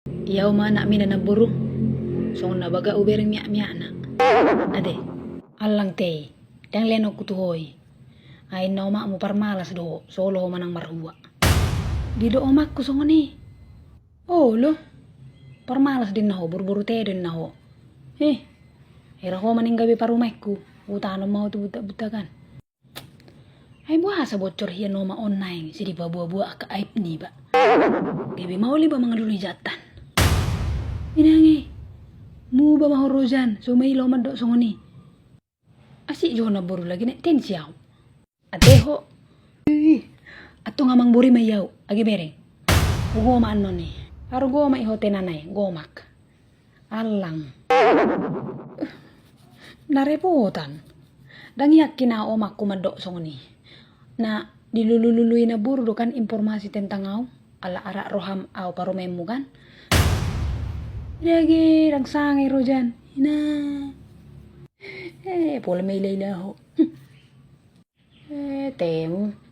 Iyaw mana mina na buru. So nabaga ubering miya na. Ade, alang te, dang leno kutuhoy. Ay na oma mo parmalas do, solo manang marhuwa. Di do omak ko ni. Oh lo, parmalas din na ho, buru-buru te din na ho. Era ko maning gabi parumek ko, utano mau tu buta-butakan. Ay buha sa bocor hiyan no ma-online, si di ba buwa-buwa ka aip ni ba? Gabi mauli ba mga lulijatan? Inangi, mu ba mahoro dyan, so may loman do ni. Asi jo na buru lagi na, tensiyaw. Ateho, ato nga mang buri mayaw, agi bere. Ugo maano ni, aro go maihote nanay, gomak. Alang. Narepotan. Dangyak kina omak kumado ni. Na dilulululoy na burdo kan informasi tentang au ala ara roham au parumemu kan. Lagi rangsangay ro dyan. Ina. Pola may layla ho. Temu.